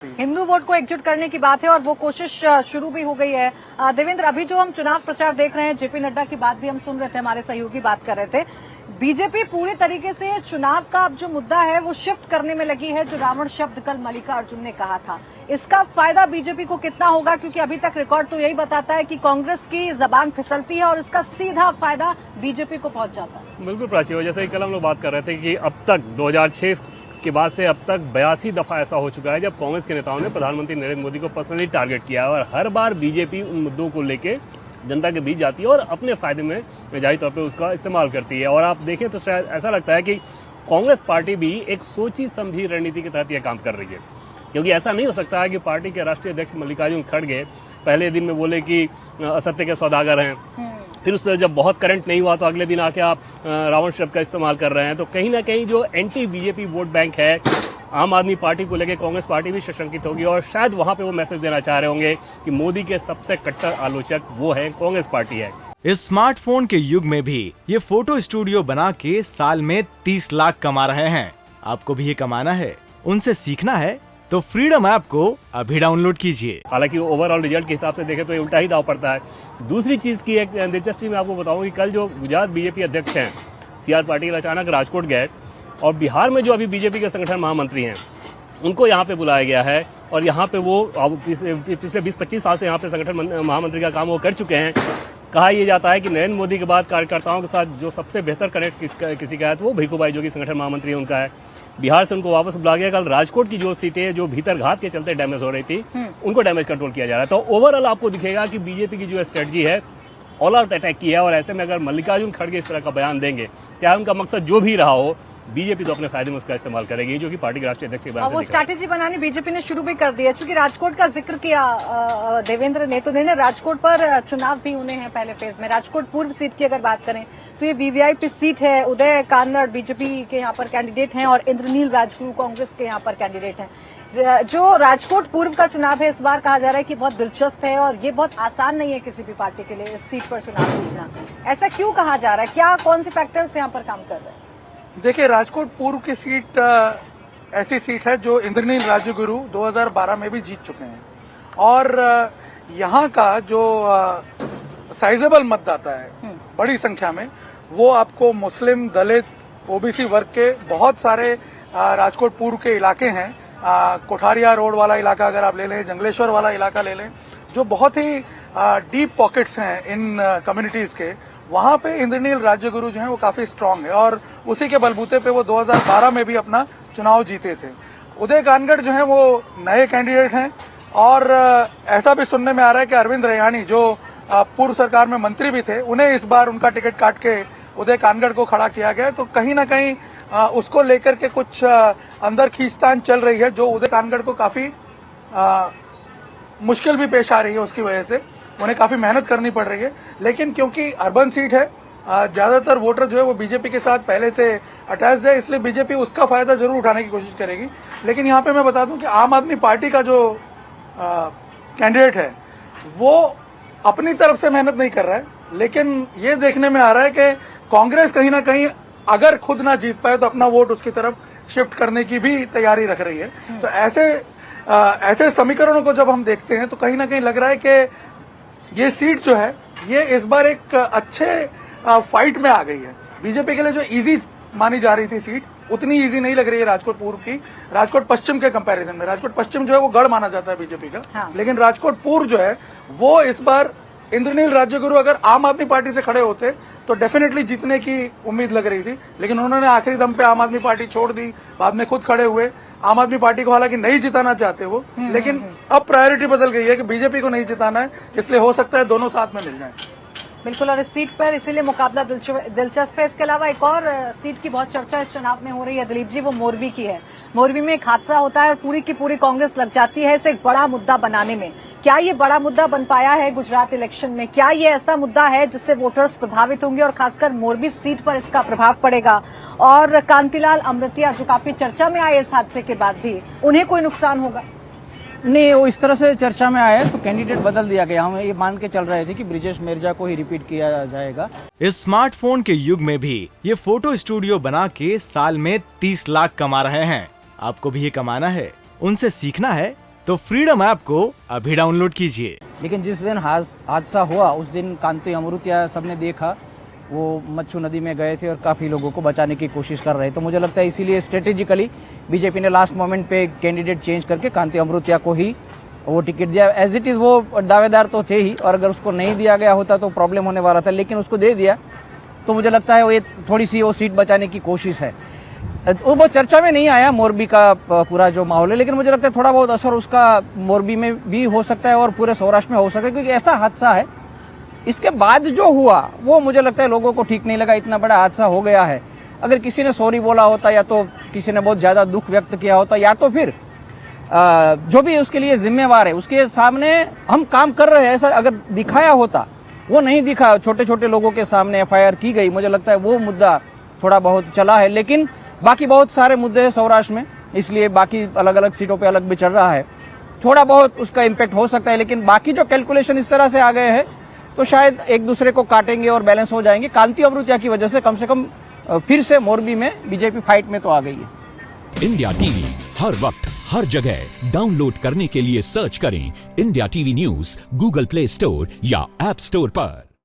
Hindu vote को एकजुट करने की बात है और वो कोशिश शुरू भी हो गई है। देवेंद्र, अभी जो हम चुनाव प्रचार देख रहे हैं, जेपी नड्डा की बात भी हम सुन रहे थे, हमारे सहयोगी बात कर रहे थे। बीजेपी पूरी तरीके से चुनाव का अब जो मुद्दा है वो शिफ्ट करने में लगी है। जो रावण शब्द कल मल्लिकार्जुन ने कहा था, इसका फायदा बीजेपी को कितना होगा? क्योंकि अभी तक रिकॉर्ड तो यही बताता है कि कांग्रेस की जबान फिसलती है और इसका सीधा फायदा बीजेपी को पहुंच जाता है। बिल्कुल प्राची, जैसे कल हम लोग बात कर रहे थे कि अब तक 2006 के बाद से अब तक 82 दफा ऐसा हो चुका है जब कांग्रेस के नेताओं ने प्रधानमंत्री नरेंद्र मोदी को पर्सनली टारगेट किया है और हर बार बीजेपी उन मुद्दों को लेके जनता के बीच जाती है और अपने फायदे में जाहिर तौर पे उसका इस्तेमाल करती है। और आप देखें तो शायद ऐसा लगता है कि कांग्रेस पार्टी भी एक सोची समझी रणनीति के तहत यह काम कर रही है, क्योंकि ऐसा नहीं हो सकता है कि पार्टी के राष्ट्रीय अध्यक्ष मल्लिकार्जुन खड़गे पहले दिन में बोले कि असत्य के सौदागर हैं, फिर उस पर जब बहुत करंट नहीं हुआ तो अगले दिन आके आप रावण शब्द का इस्तेमाल कर रहे हैं। तो कहीं ना कहीं जो एंटी बीजेपी वोट बैंक है आम आदमी पार्टी को लेकर, कांग्रेस पार्टी भी सशंकित होगी और शायद वहां पे वो मैसेज देना चाह रहे होंगे कि मोदी के सबसे कट्टर आलोचक वो है, कांग्रेस पार्टी है। इस स्मार्टफोन के युग में भी ये फोटो स्टूडियो बना के साल में 30 लाख कमा रहे हैं। आपको भी ये कमाना है, उनसे सीखना है तो फ्रीडम ऐप को अभी डाउनलोड कीजिए। हालांकि ओवरऑल रिजल्ट के हिसाब से देखें तो ये उल्टा ही दाव पड़ता है। दूसरी चीज की एक दिलचस्पी मैं आपको बताऊं कि कल जो गुजरात बीजेपी अध्यक्ष हैं CR पाटिल अचानक राजकोट गए और बिहार में जो अभी बीजेपी के संगठन महामंत्री हैं उनको यहाँ पे बुलाया गया है और यहाँ पे वो पिछले 20-25 साल से यहाँ पे संगठन महामंत्री का काम वो कर चुके हैं। कहा यह जाता है कि नरेंद्र मोदी के बाद कार्यकर्ताओं के साथ जो सबसे बेहतर कनेक्ट किसी का है तो वो भिखूभाई जो कि संगठन महामंत्री उनका है। बिहार से उनको वापस बुला गया। कल राजकोट की जो सीटें जो भीतर घात के चलते डैमेज हो रही थी उनको डैमेज कंट्रोल किया जा रहा है। तो ओवरऑल आपको दिखेगा कि बीजेपी की जो स्ट्रेटजी है ऑल आउट अटैक की है और ऐसे में अगर मल्लिकार्जुन खड़गे इस तरह का बयान देंगे, चाहे उनका मकसद जो भी रहा हो, बीजेपी तो अपने फायदे में उसका इस्तेमाल करेगी, जो कि पार्टी के राष्ट्रीय अध्यक्ष के बयान से वो स्ट्रैटेजी बनानी बीजेपी ने शुरू भी कर दी है। चूंकि राजकोट का जिक्र किया देवेंद्र ने, तो राजकोट पर चुनाव भी होने हैं पहले फेज में। राजकोट पूर्व सीट की अगर बात करें तो ये वीवीआईपी सीट है। उदय कानड़ बीजेपी के यहाँ पर कैंडिडेट हैं और इंद्रनील राजगुरु कांग्रेस के यहाँ पर कैंडिडेट हैं। जो राजकोट पूर्व का चुनाव है, इस बार कहा जा रहा है कि बहुत दिलचस्प है और ये बहुत आसान नहीं है किसी भी पार्टी के लिए इस सीट पर चुनाव जीतना। ऐसा क्यों कहा जा रहा है? क्या कौन से फैक्टर्स यहाँ पर काम कर रहे हैं? देखिए, राजकोट पूर्व की सीट ऐसी सीट है जो इंद्रनील राजगुरु 2012 में भी जीत चुके हैं और यहाँ का जो साइजेबल मतदाता है बड़ी संख्या में, वो आपको मुस्लिम, दलित, ओबीसी वर्ग के बहुत सारे राजकोट पूर्व के इलाके हैं। कोठारिया रोड वाला इलाका अगर आप ले लें, जंगलेश्वर वाला इलाका ले लें, जो बहुत ही डीप पॉकेट्स हैं इन कम्युनिटीज के, वहां पे इंद्रनील राजगुरु जो है वो काफी स्ट्रांग है और उसी के बलबूते पे वो 2012 में भी अपना चुनाव जीते थे। उदय कानगढ़ जो है वो नए कैंडिडेट हैं और ऐसा भी सुनने में आ रहा है कि अरविंद रैयानी जो पूर्व सरकार में मंत्री भी थे, उन्हें इस बार उनका टिकट काट के उदय कानगढ़ को खड़ा किया गया। तो कहीं ना कहीं उसको लेकर के कुछ अंदर खींचतान चल रही है, जो उदय कानगढ़ को काफी मुश्किल भी पेश आ रही है। उसकी वजह से उन्हें काफी मेहनत करनी पड़ रही है। लेकिन क्योंकि अर्बन सीट है, ज्यादातर वोटर जो है वो बीजेपी के साथ पहले से अटैच्ड है, इसलिए बीजेपी उसका फायदा जरूर उठाने की कोशिश करेगी। लेकिन यहाँ पे मैं बता दूं कि आम आदमी पार्टी का जो कैंडिडेट है वो अपनी तरफ से मेहनत नहीं कर रहा है, लेकिन ये देखने में आ रहा है कि कांग्रेस कहीं ना कहीं अगर खुद ना जीत पाए तो अपना वोट उसकी तरफ शिफ्ट करने की भी तैयारी रख रही है। तो ऐसे समीकरणों को जब हम देखते हैं तो कहीं ना कहीं लग रहा है कि ये सीट जो है ये इस बार एक अच्छे फाइट में आ गई है। बीजेपी के लिए जो इजी मानी जा रही थी सीट, उतनी इजी नहीं लग रही है राजकोट पूर्व की। राजकोट पश्चिम के कंपैरिजन में, राजकोट पश्चिम जो है वो गढ़ माना जाता है बीजेपी का, हाँ। लेकिन राजकोट पूर्व जो है वो इस बार इंद्रनील राजगुरु अगर आम आदमी पार्टी से खड़े होते तो डेफिनेटली जीतने की उम्मीद लग रही थी, लेकिन उन्होंने आखिरी दम पे आम आदमी पार्टी छोड़ दी, बाद में खुद खड़े हुए। आम आदमी पार्टी को हालांकि नहीं जिताना चाहते वो, लेकिन अब प्रायोरिटी बदल गई है कि बीजेपी को नहीं जिताना है, इसलिए हो सकता है दोनों साथ में मिल जाए। बिल्कुल, और इस सीट पर इसीलिए मुकाबला दिलचस्प है। इसके अलावा एक और सीट की बहुत चर्चा इस चुनाव में हो रही है दिलीप जी, वो मोरबी की है। मोरबी में एक हादसा होता है और पूरी की पूरी कांग्रेस लग जाती है इसे एक बड़ा मुद्दा बनाने में। क्या ये बड़ा मुद्दा बन पाया है गुजरात इलेक्शन में? क्या ये ऐसा मुद्दा है जिससे वोटर्स प्रभावित होंगे और खासकर मोरबी सीट पर इसका प्रभाव पड़ेगा? और कांतिलाल अमृतिया जो काफी चर्चा में आए इस हादसे के बाद भी, उन्हें कोई नुकसान होगा? नहीं, वो इस तरह से चर्चा में आया तो कैंडिडेट बदल दिया गया। हम ये मान के चल रहे थे कि ब्रिजेश मेरजा को ही रिपीट किया जाएगा। इस स्मार्टफोन के युग में भी ये फोटो स्टूडियो बना के साल में 30 लाख कमा रहे हैं। आपको भी ये कमाना है, उनसे सीखना है तो फ्रीडम ऐप को अभी डाउनलोड कीजिए। लेकिन जिस दिन हादसा हुआ उस दिन कांति अमृतिया सबने देखा, वो मच्छू नदी में गए थे और काफ़ी लोगों को बचाने की कोशिश कर रहे थे। तो मुझे लगता है इसीलिए स्ट्रेटेजिकली बीजेपी ने लास्ट मोमेंट पे कैंडिडेट चेंज करके कांति अमृतिया को ही वो टिकट दिया। एज इट इज़ वो दावेदार तो थे ही, और अगर उसको नहीं दिया गया होता तो प्रॉब्लम होने वाला था, लेकिन उसको दे दिया। तो मुझे लगता है वो ये थोड़ी सी वो सीट बचाने की कोशिश है। वो चर्चा में नहीं आया मोरबी का पूरा जो माहौल है, लेकिन मुझे लगता है थोड़ा बहुत असर उसका मोरबी में भी हो सकता है और पूरे सौराष्ट्र में हो सकता है, क्योंकि ऐसा हादसा है। इसके बाद जो हुआ वो मुझे लगता है लोगों को ठीक नहीं लगा। इतना बड़ा हादसा हो गया है, अगर किसी ने सॉरी बोला होता या तो किसी ने बहुत ज़्यादा दुख व्यक्त किया होता, या तो फिर जो भी उसके लिए जिम्मेवार है उसके सामने हम काम कर रहे हैं ऐसा अगर दिखाया होता, वो नहीं दिखा। छोटे छोटे लोगों के सामने एफआईआर की गई, मुझे लगता है वो मुद्दा थोड़ा बहुत चला है। लेकिन बाकी बहुत सारे मुद्दे हैं सौराष्ट्र में, इसलिए बाकी अलग अलग सीटों पे अलग भी चल रहा है, थोड़ा बहुत उसका इम्पैक्ट हो सकता है। लेकिन बाकी जो कैलकुलेशन इस तरह से आ गए हैं तो शायद एक दूसरे को काटेंगे और बैलेंस हो जाएंगे। कांति अमृतिया की वजह से कम फिर से मोरबी में बीजेपी फाइट में तो आ गई है। इंडिया टीवी हर वक्त हर जगह डाउनलोड करने के लिए सर्च करें India TV news Google play store या ऐप स्टोर पर।